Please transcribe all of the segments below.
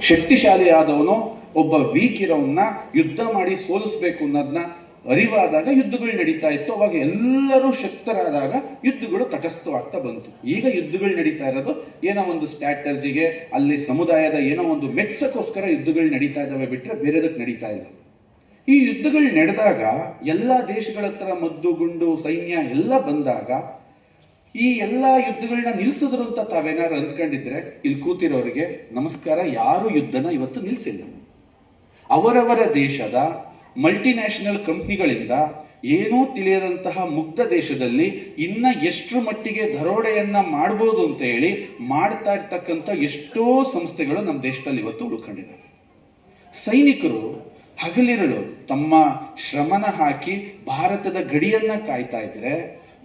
ಶಕ್ತಿಶಾಲಿಯಾದವನು ಒಬ್ಬ ವೀಕ್ ಇರೋವನ್ನ ಯುದ್ಧ ಮಾಡಿ ಸೋಲಿಸ್ಬೇಕು ಅನ್ನೋದನ್ನ ಅರಿವಾದಾಗ ಯುದ್ಧಗಳು ನಡೀತಾ ಇತ್ತು. ಅವಾಗ ಎಲ್ಲರೂ ಶಕ್ತರಾದಾಗ ಯುದ್ಧಗಳು ತಟಸ್ಥವಾಗ್ತಾ ಬಂತು. ಈಗ ಯುದ್ಧಗಳು ನಡೀತಾ ಇರೋದು ಏನೋ ಒಂದು ಸ್ಟ್ರಾಟರ್ಜಿಗೆ, ಅಲ್ಲಿ ಸಮುದಾಯದ ಏನೋ ಒಂದು ಮೆಚ್ಚಕ್ಕೋಸ್ಕರ ಯುದ್ಧಗಳು ನಡೀತಾ ಇದ್ದಾವೆ ಬಿಟ್ಟರೆ ಬೇರೆದಕ್ಕೆ ನಡೀತಾ ಇಲ್ಲ. ಈ ಯುದ್ಧಗಳು ನಡೆದಾಗ ಎಲ್ಲ ದೇಶಗಳ ಹತ್ರ ಮದ್ದು ಗುಂಡು ಸೈನ್ಯ ಎಲ್ಲ ಬಂದಾಗ ಈ ಎಲ್ಲ ಯುದ್ಧಗಳನ್ನ ನಿಲ್ಲಿಸಿದ್ರು ಅಂತ ತಾವೇನಾದ್ರು ಅಂದ್ಕೊಂಡಿದ್ರೆ ಇಲ್ಲಿ ಕೂತಿರೋರಿಗೆ ನಮಸ್ಕಾರ, ಯಾರು ಯುದ್ಧನ ಇವತ್ತು ನಿಲ್ಲಿಸಿಲ್ಲ. ಅವರವರ ದೇಶದ ಮಲ್ಟಿನ್ಯಾಷನಲ್ ಕಂಪ್ನಿಗಳಿಂದ ಏನೂ ತಿಳಿಯದಂತಹ ಮುಗ್ಧ ದೇಶದಲ್ಲಿ ಇನ್ನ ಎಷ್ಟರ ಮಟ್ಟಿಗೆ ದರೋಡೆಯನ್ನ ಮಾಡ್ಬೋದು ಅಂತ ಹೇಳಿ ಮಾಡ್ತಾ ಇರ್ತಕ್ಕಂಥ ಎಷ್ಟೋ ಸಂಸ್ಥೆಗಳು ನಮ್ಮ ದೇಶದಲ್ಲಿ ಇವತ್ತು ಉಳ್ಕೊಂಡಿದ್ದಾರೆ. ಸೈನಿಕರು ಹಗಲಿರುಳು ತಮ್ಮ ಶ್ರಮನ ಹಾಕಿ ಭಾರತದ ಗಡಿಯನ್ನ ಕಾಯ್ತಾ ಇದ್ರೆ,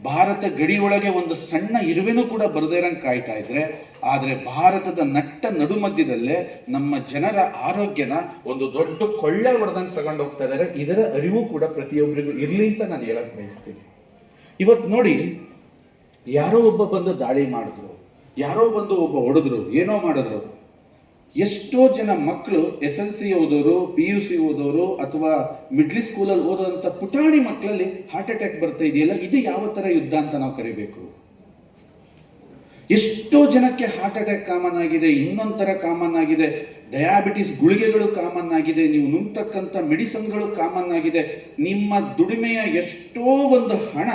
ಭಾರತ ಗಡಿ ಒಳಗೆ ಒಂದು ಸಣ್ಣ ಇರುವೆನೂ ಕೂಡ ಬರದೇರಂಗೆ ಕಾಯ್ತಾ ಇದ್ರೆ, ಆದರೆ ಭಾರತದ ನಟ್ಟ ನಡುಮಧ್ಯದಲ್ಲೇ ನಮ್ಮ ಜನರ ಆರೋಗ್ಯನ ಒಂದು ದೊಡ್ಡ ಕೊಳ್ಳೆ ಹೊಡೆದಂಗೆ ತಗೊಂಡು ಹೋಗ್ತಾ ಇದ್ದಾರೆ. ಇದರ ಅರಿವು ಕೂಡ ಪ್ರತಿಯೊಬ್ಬರಿಗೂ ಇರಲಿ ಅಂತ ನಾನು ಹೇಳಕ್ ಬಯಸ್ತೀನಿ. ಇವತ್ತು ನೋಡಿ, ಯಾರೋ ಒಬ್ಬ ಬಂದು ದಾಳಿ ಮಾಡಿದ್ರು, ಯಾರೋ ಬಂದು ಒಬ್ಬ ಹೊಡೆದ್ರು, ಏನೋ ಮಾಡಿದ್ರು. ಎಷ್ಟೋ ಜನ ಮಕ್ಕಳು SLC ಓದೋರು, PUC ಓದೋರು ಅಥವಾ ಮಿಡ್ಲ್ ಸ್ಕೂಲಲ್ಲಿ ಓದೋಂಥ ಪುಟಾಣಿ ಮಕ್ಕಳಲ್ಲಿ ಹಾರ್ಟ್ ಅಟ್ಯಾಕ್ ಬರ್ತಾ ಇದೆಯಲ್ಲ, ಇದು ಯಾವ ಥರ ಯುದ್ಧ ಅಂತ ನಾವು ಕರಿಬೇಕು? ಎಷ್ಟೋ ಜನಕ್ಕೆ ಹಾರ್ಟ್ ಅಟ್ಯಾಕ್ ಕಾಮನ್ ಆಗಿದೆ, ಇನ್ನೊಂಥರ ಕಾಮನ್ ಆಗಿದೆ, ಡಯಾಬಿಟಿಸ್ ಗುಳಿಗೆಗಳು ಕಾಮನ್ ಆಗಿದೆ, ನೀವು ನುಂಗ್ತಕ್ಕಂಥ ಮೆಡಿಸಿನ್ಗಳು ಕಾಮನ್ ಆಗಿದೆ. ನಿಮ್ಮ ದುಡಿಮೆಯ ಎಷ್ಟೋ ಒಂದು ಹಣ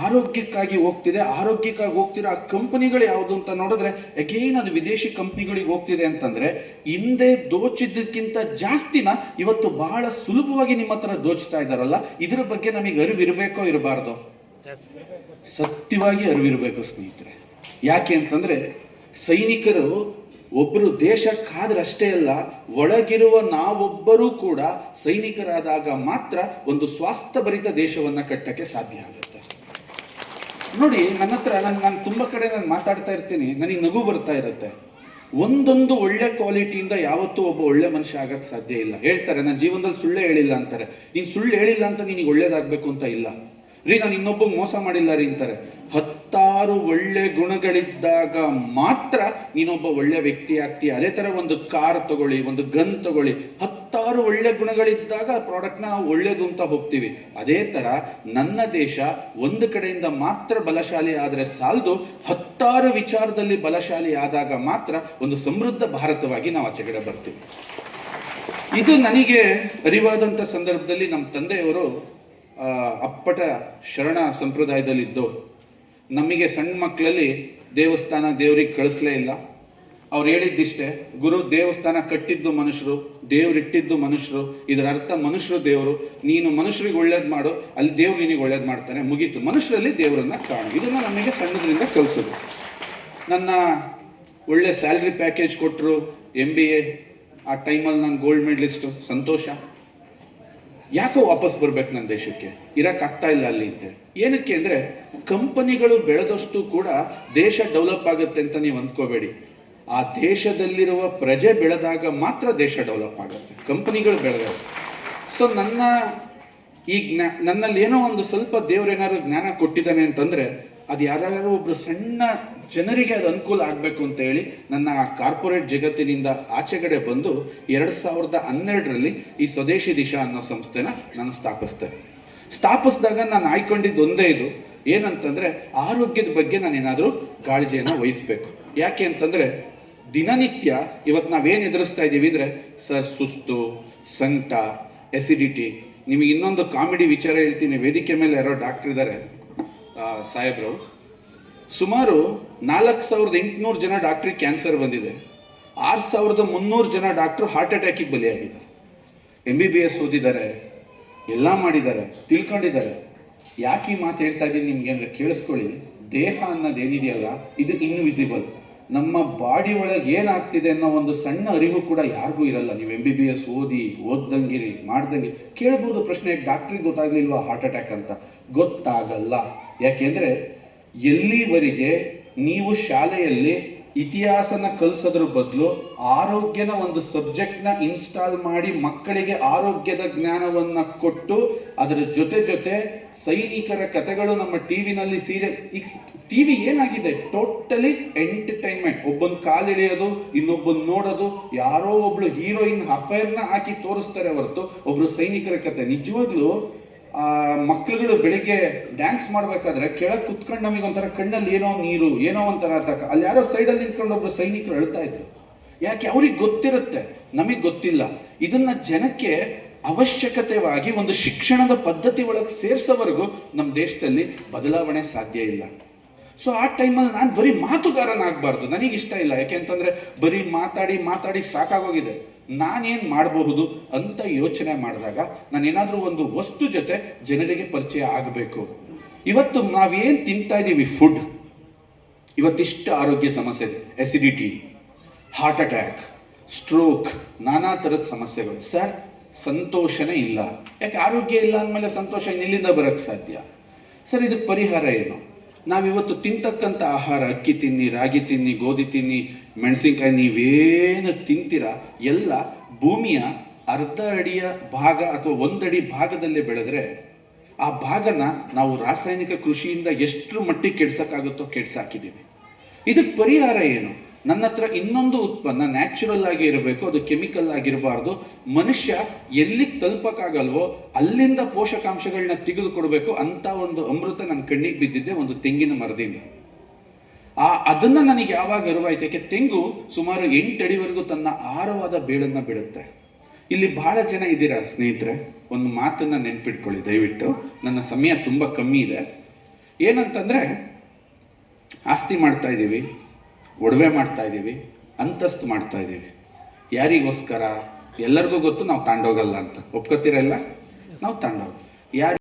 ಆರೋಗ್ಯಕ್ಕಾಗಿ ಹೋಗ್ತಿದೆ. ಆರೋಗ್ಯಕ್ಕಾಗಿ ಹೋಗ್ತಿರೋ ಆ ಕಂಪನಿಗಳು ಯಾವುದು ಅಂತ ನೋಡಿದ್ರೆ ಅಗೇನ್ ಅದು ವಿದೇಶಿ ಕಂಪ್ನಿಗಳಿಗೆ ಹೋಗ್ತಿದೆ ಅಂತಂದ್ರೆ, ಹಿಂದೆ ದೋಚಿದ್ದಕ್ಕಿಂತ ಜಾಸ್ತಿನ ಇವತ್ತು ಬಹಳ ಸುಲಭವಾಗಿ ನಿಮ್ಮ ಹತ್ರ ದೋಚ್ತಾ ಇದ್ದಾರಲ್ಲ, ಇದ್ರ ಬಗ್ಗೆ ನಮಗೆ ಅರಿವಿರಬೇಕೋ ಇರಬಾರ್ದು? ಸತ್ಯವಾಗಿ ಅರಿವಿರಬೇಕು ಸ್ನೇಹಿತರೆ. ಯಾಕೆ ಅಂತಂದ್ರೆ, ಸೈನಿಕರು ಒಬ್ಬರು ದೇಶಕ್ಕಾದ್ರೆ ಅಷ್ಟೇ ಅಲ್ಲ, ಒಳಗಿರುವ ನಾವೊಬ್ಬರೂ ಕೂಡ ಸೈನಿಕರಾದಾಗ ಮಾತ್ರ ಒಂದು ಸ್ವಾಸ್ಥ್ಯಭರಿತ ದೇಶವನ್ನ ಕಟ್ಟಕ್ಕೆ ಸಾಧ್ಯ ಆಗುತ್ತೆ. ನೋಡಿ, ನನ್ನ ಹತ್ರ ನಾನು ತುಂಬ ಕಡೆ ನಾನು ಮಾತಾಡ್ತಾ ಇರ್ತೀನಿ, ನನಗೆ ನಗು ಬರ್ತಾ ಇರುತ್ತೆ. ಒಂದೊಂದು ಒಳ್ಳೆ ಕ್ವಾಲಿಟಿಯಿಂದ ಯಾವತ್ತೂ ಒಬ್ಬ ಒಳ್ಳೆ ಮನುಷ್ಯ ಆಗಕ್ಕೆ ಸಾಧ್ಯ ಇಲ್ಲ. ಹೇಳ್ತಾರೆ, ನನ್ನ ಜೀವನದಲ್ಲಿ ಸುಳ್ಳೇ ಹೇಳಿಲ್ಲ ಅಂತಾರೆ. ನೀನು ಸುಳ್ಳು ಹೇಳಿಲ್ಲ ಅಂತ ನಿನಗೆ ಒಳ್ಳೇದಾಗಬೇಕು ಅಂತ ಇಲ್ಲ ರೀ. ನಾನು ಇನ್ನೊಬ್ಬ ಮೋಸ ಮಾಡಿಲ್ಲ ರೀ ಅಂತಾರೆ. 10 ಒಳ್ಳೆ ಗುಣಗಳಿದ್ದಾಗ ಮಾತ್ರ ನೀನೊಬ್ಬ ಒಳ್ಳೆ ವ್ಯಕ್ತಿ ಆಗ್ತೀಯ. ಅದೇ ಥರ ಒಂದು ಕಾರ್ ತಗೊಳ್ಳಿ, ಒಂದು ಗನ್ ತಗೊಳ್ಳಿ, 10 ಒಳ್ಳೆ ಗುಣಗಳಿದ್ದಾಗ ಆ ಪ್ರಾಡಕ್ಟ್ನ ಒಳ್ಳೇದು ಅಂತ ಹೋಗ್ತೀವಿ. ಅದೇ ಥರ ನನ್ನ ದೇಶ ಒಂದು ಕಡೆಯಿಂದ ಮಾತ್ರ ಬಲಶಾಲಿ ಆದರೆ ಸಾಲದು, 10 ವಿಚಾರದಲ್ಲಿ ಬಲಶಾಲಿ ಆದಾಗ ಮಾತ್ರ ಒಂದು ಸಮೃದ್ಧ ಭಾರತವಾಗಿ ನಾವು ಆಚೆಗಡೆ ಬರ್ತೀವಿ. ಇದು ನನಗೆ ಅರಿವಾದಂಥ ಸಂದರ್ಭದಲ್ಲಿ ನಮ್ಮ ತಂದೆಯವರು ಅಪ್ಪಟ ಶರಣ ಸಂಪ್ರದಾಯದಲ್ಲಿದ್ದು, ನಮಗೆ ಸಣ್ಣ ಮಕ್ಕಳಲ್ಲಿ ದೇವಸ್ಥಾನ ದೇವ್ರಿಗೆ ಕಳಿಸ್ಲೇ ಇಲ್ಲ. ಅವ್ರು ಹೇಳಿದ್ದಿಷ್ಟೇ, ಗುರು ದೇವಸ್ಥಾನ ಕಟ್ಟಿದ್ದು ಮನುಷ್ಯರು, ದೇವ್ರಿಟ್ಟಿದ್ದು ಮನುಷ್ಯರು, ಇದರ ಅರ್ಥ ಮನುಷ್ಯರು ದೇವರು, ನೀನು ಮನುಷ್ಯರಿಗೆ ಒಳ್ಳೇದು ಮಾಡು, ಅಲ್ಲಿ ದೇವ್ರು ನಿನಗೆ ಒಳ್ಳೇದು ಮಾಡ್ತಾನೆ, ಮುಗೀತು. ಮನುಷ್ಯರಲ್ಲಿ ದೇವರನ್ನ ಕಾಣು. ಇದನ್ನು ನಮಗೆ ಸಣ್ಣದ್ರಿಂದ ಕಲಿಸೋದು. ನನ್ನ ಒಳ್ಳೆ ಸ್ಯಾಲ್ರಿ ಪ್ಯಾಕೇಜ್ ಕೊಟ್ಟರು, MBA, ಆ ಟೈಮಲ್ಲಿ ನಾನು ಗೋಲ್ಡ್ ಮೆಡಲಿಸ್ಟು, ಸಂತೋಷ. ಯಾಕೋ ವಾಪಸ್ ಬರ್ಬೇಕು ನನ್ನ ದೇಶಕ್ಕೆ, ಇರಕ್ಕಾಗ್ತಾ ಇಲ್ಲ ಅಲ್ಲಿ ಅಂತ. ಏನಕ್ಕೆ ಅಂದರೆ, ಕಂಪನಿಗಳು ಬೆಳೆದಷ್ಟು ಕೂಡ ದೇಶ ಡೆವಲಪ್ ಆಗುತ್ತೆ ಅಂತ ನೀವು ಅಂದ್ಕೋಬೇಡಿ. ಆ ದೇಶದಲ್ಲಿರುವ ಪ್ರಜೆ ಬೆಳೆದಾಗ ಮಾತ್ರ ದೇಶ ಡೆವಲಪ್ ಆಗುತ್ತೆ, ಕಂಪನಿಗಳು ಬೆಳೆದಾಗ. ಸೊ ನನ್ನಲ್ಲಿ ಏನೋ ಒಂದು ಸ್ವಲ್ಪ ದೇವ್ರೇನಾದ್ರು ಜ್ಞಾನ ಕೊಟ್ಟಿದ್ದಾನೆ ಅಂತಂದರೆ, ಅದು ಯಾರ್ಯಾರು ಒಬ್ರು ಸಣ್ಣ ಜನರಿಗೆ ಅದು ಅನುಕೂಲ ಆಗಬೇಕು ಅಂತ ಹೇಳಿ ನನ್ನ ಕಾರ್ಪೊರೇಟ್ ಜಗತ್ತಿನಿಂದ ಆಚೆಗಡೆ ಬಂದು 2012ರಲ್ಲಿ ಈ ಸ್ವದೇಶಿ ದಿಶಾ ಅನ್ನೋ ಸಂಸ್ಥೆನ ನಾನು ಸ್ಥಾಪಿಸಿದಾಗ ನಾನು ಆಯ್ಕೊಂಡಿದ್ದು ಒಂದೇ ಇದು, ಏನಂತಂದರೆ ಆರೋಗ್ಯದ ಬಗ್ಗೆ ನಾನು ಏನಾದರೂ ಕಾಳಜಿಯನ್ನು ವಹಿಸಬೇಕು. ಯಾಕೆ ಅಂತಂದರೆ, ದಿನನಿತ್ಯ ಇವತ್ತು ನಾವೇನು ಎದುರಿಸ್ತಾ ಇದ್ದೀವಿ ಅಂದರೆ, ಸುಸ್ತು, ಸಂಕಟ, ಎಸಿಡಿಟಿ. ನಿಮಗೆ ಇನ್ನೊಂದು ಕಾಮಿಡಿ ವಿಚಾರ ಹೇಳ್ತೀನಿ. ವೇದಿಕೆ ಮೇಲೆ ಯಾರೋ ಡಾಕ್ಟರ್ ಇದ್ದಾರೆ, ಸಾಹೇಬ್ರು. ಸುಮಾರು 4800 ಜನ ಡಾಕ್ಟ್ರಿಗೆ ಕ್ಯಾನ್ಸರ್ ಬಂದಿದೆ, 6300 ಜನ ಡಾಕ್ಟ್ರು ಹಾರ್ಟ್ ಅಟ್ಯಾಕಿಗೆ ಬಲಿಯಾಗಿದ್ದಾರೆ. MBBS ಓದಿದ್ದಾರೆ, ಎಲ್ಲ ಮಾಡಿದ್ದಾರೆ, ತಿಳ್ಕೊಂಡಿದ್ದಾರೆ. ಯಾಕೆ ಈ ಮಾತು ಹೇಳ್ತಾ ಇದ್ದೀನಿ ನಿಮ್ಗೆ ಅಂದರೆ, ಕೇಳಿಸ್ಕೊಳ್ಳಿ. ದೇಹ ಅನ್ನೋದೇನಿದೆಯಲ್ಲ, ಇದು ಇನ್ವಿಸಿಬಲ್. ನಮ್ಮ ಬಾಡಿ ಒಳಗೆ ಏನಾಗ್ತಿದೆ ಅನ್ನೋ ಒಂದು ಸಣ್ಣ ಅರಿವು ಕೂಡ ಯಾರಿಗೂ ಇರಲ್ಲ. ನೀವು MBBS ಓದ್ದಂಗಿರಿ, ಮಾಡ್ದಂಗೆ ಕೇಳ್ಬೋದು ಪ್ರಶ್ನೆ, ಡಾಕ್ಟ್ರಿಗೆ ಗೊತ್ತಾಗ್ಲಿಲ್ವಾ ಹಾರ್ಟ್ ಅಟ್ಯಾಕ್ ಅಂತ? ಗೊತ್ತಾಗಲ್ಲ. ಯಾಕೆಂದರೆ ಎಲ್ಲಿವರೆಗೆ ನೀವು ಶಾಲೆಯಲ್ಲಿ ಇತಿಹಾಸನ ಕಲಿಸೋದ್ರ ಬದಲು ಆರೋಗ್ಯನ ಒಂದು ಸಬ್ಜೆಕ್ಟ್ನ ಇನ್ಸ್ಟಾಲ್ ಮಾಡಿ ಮಕ್ಕಳಿಗೆ ಆರೋಗ್ಯದ ಜ್ಞಾನವನ್ನ ಕೊಟ್ಟು ಅದರ ಜೊತೆ ಸೈನಿಕರ ಕಥೆಗಳು ನಮ್ಮ ಟಿವಿನಲ್ಲಿ ಸೀರಿಯಲ್. ಈಗ ಟಿವಿ ಏನಾಗಿದೆ, ಟೋಟಲಿ ಎಂಟರ್ಟೈನ್ಮೆಂಟ್. ಒಬ್ಬನ ಕಾಲಿಳಿಯೋದು, ಇನ್ನೊಬ್ಬನ್ ನೋಡೋದು, ಯಾರೋ ಒಬ್ಳು ಹೀರೋಯಿನ್ ಅಫೇರ್ನ ಹಾಕಿ ತೋರಿಸ್ತಾರೆ ಹೊರತು ಒಬ್ರು ಸೈನಿಕರ ಕಥೆ. ನಿಜವಾಗ್ಲೂ ಆ ಮಕ್ಳುಗಳು ಬೆಳಿಗ್ಗೆ ಡ್ಯಾನ್ಸ್ ಮಾಡ್ಬೇಕಾದ್ರೆ ಕೆಳಗೆ ಕುತ್ಕೊಂಡು ನಮಗೆ ಒಂಥರ ಕಣ್ಣಲ್ಲಿ ಏನೋ ನೀರು, ಏನೋ ಒಂಥರ ಅಲ್ಲಿ ಯಾರೋ ಸೈಡಲ್ಲಿ ನಿಂತ್ಕೊಂಡು ಒಬ್ರು ಸೈನಿಕರು ಅಳ್ತಾ ಇದ್ರು. ಯಾಕೆ? ಅವ್ರಿಗೆ ಗೊತ್ತಿರುತ್ತೆ, ನಮಗೆ ಗೊತ್ತಿಲ್ಲ. ಇದನ್ನ ಜನಕ್ಕೆ ಅವಶ್ಯಕತೆವಾಗಿ ಒಂದು ಶಿಕ್ಷಣದ ಪದ್ಧತಿ ಒಳಗೆ ಸೇರಿಸೋವರೆಗೂ ನಮ್ಮ ದೇಶದಲ್ಲಿ ಬದಲಾವಣೆ ಸಾಧ್ಯ ಇಲ್ಲ. ಸೊ ಆ ಟೈಮಲ್ಲಿ ನಾನು ಬರೀ ಮಾತುಗಾರನಾಗಬಾರ್ದು, ನನಗಿಷ್ಟ ಇಲ್ಲ. ಯಾಕೆಂತಂದ್ರೆ ಬರೀ ಮಾತಾಡಿ ಸಾಕಾಗೋಗಿದೆ. ನಾನೇನು ಮಾಡಬಹುದು ಅಂತ ಯೋಚನೆ ಮಾಡಿದಾಗ ನಾನೇನಾದರೂ ಒಂದು ವಸ್ತು ಜೊತೆ ಜನರಿಗೆ ಪರಿಚಯ ಆಗಬೇಕು. ಇವತ್ತು ನಾವೇನು ತಿಂತಾ ಇದ್ದೀವಿ, ಫುಡ್, ಇವತ್ತಿಷ್ಟು ಆರೋಗ್ಯ ಸಮಸ್ಯೆ ಇದೆ. ಎಸಿಡಿಟಿ, ಹಾರ್ಟ್ ಅಟ್ಯಾಕ್, ಸ್ಟ್ರೋಕ್, ನಾನಾ ಥರದ ಸಮಸ್ಯೆಗಳು. ಸರ್, ಸಂತೋಷನೇ ಇಲ್ಲ. ಯಾಕೆ? ಆರೋಗ್ಯ ಇಲ್ಲ ಅಂದಮೇಲೆ ಸಂತೋಷ ಎಲ್ಲಿಂದ ಬರೋಕ್ಕೆ ಸಾಧ್ಯ? ಸರ್, ಇದಕ್ಕೆ ಪರಿಹಾರ ಏನು? ನಾವಿವತ್ತು ತಿಂತಕ್ಕಂಥ ಆಹಾರ, ಅಕ್ಕಿ ತಿನ್ನಿ, ರಾಗಿ ತಿನ್ನಿ, ಗೋಧಿ ತಿನ್ನಿ, ಮೆಣಸಿನ್ಕಾಯಿ, ನೀವೇನು ತಿಂತೀರಾ ಎಲ್ಲ ಭೂಮಿಯ ಅರ್ಧ ಅಡಿಯ ಭಾಗ ಅಥವಾ 1 ಅಡಿ ಭಾಗದಲ್ಲೇ ಬೆಳೆದ್ರೆ ಆ ಭಾಗನ ನಾವು ರಾಸಾಯನಿಕ ಕೃಷಿಯಿಂದ ಎಷ್ಟರ ಮಟ್ಟಿಗೆ ಕೆಡ್ಸಕ್ಕಾಗುತ್ತೋ ಕೆಡ್ಸಾಕಿದ್ದೀವಿ. ಇದಕ್ಕೆ ಪರಿಹಾರ ಏನು? ನನ್ನ ಹತ್ರ ಇನ್ನೊಂದು ಉತ್ಪನ್ನ ನ್ಯಾಚುರಲ್ ಆಗಿ ಇರಬೇಕು, ಅದು ಕೆಮಿಕಲ್ ಆಗಿರಬಾರ್ದು. ಮನುಷ್ಯ ಎಲ್ಲಿಗೆ ತಲುಪಕ್ಕಾಗಲ್ವೋ ಅಲ್ಲಿಂದ ಪೋಷಕಾಂಶಗಳನ್ನ ತೆಗೆದುಕೊಡ್ಬೇಕು ಅಂತ ಒಂದು ಅಮೃತ ನನ್ನ ಕಣ್ಣಿಗೆ ಬಿದ್ದಿದ್ದೆ ಒಂದು ತೆಂಗಿನ ಮರದಿಂದ. ಅದನ್ನ ನನಗೆ ಯಾವಾಗ ಅರಿವಾಯ್ತು, ಯಾಕೆ ತೆಂಗು ಸುಮಾರು 8 ಅಡಿವರೆಗೂ ತನ್ನ ಆರವಾದ ಬೇಳನ್ನ ಬಿಡುತ್ತೆ. ಇಲ್ಲಿ ಬಹಳ ಜನ ಇದ್ದೀರಾ ಸ್ನೇಹಿತರೆ, ಒಂದು ಮಾತನ್ನ ನೆನ್ಪಿಟ್ಕೊಳ್ಳಿ ದಯವಿಟ್ಟು. ನನ್ನ ಸಮಯ ತುಂಬ ಕಮ್ಮಿ ಇದೆ. ಏನಂತಂದ್ರೆ, ಆಸ್ತಿ ಮಾಡ್ತಾ ಇದ್ದೀವಿ, ಒಡವೆ ಮಾಡ್ತಾ ಇದ್ದೀವಿ, ಅಂತಸ್ತು ಮಾಡ್ತಾ ಇದ್ದೀವಿ. ಯಾರಿಗೋಸ್ಕರ? ಎಲ್ಲರಿಗೂ ಗೊತ್ತು ನಾವು ತಾಂಡೋಗಲ್ಲ ಅಂತ. ಒಪ್ಕೋತೀರಲ್ಲ? ನಾವು ತಾಂಡೋಗ ಯಾರು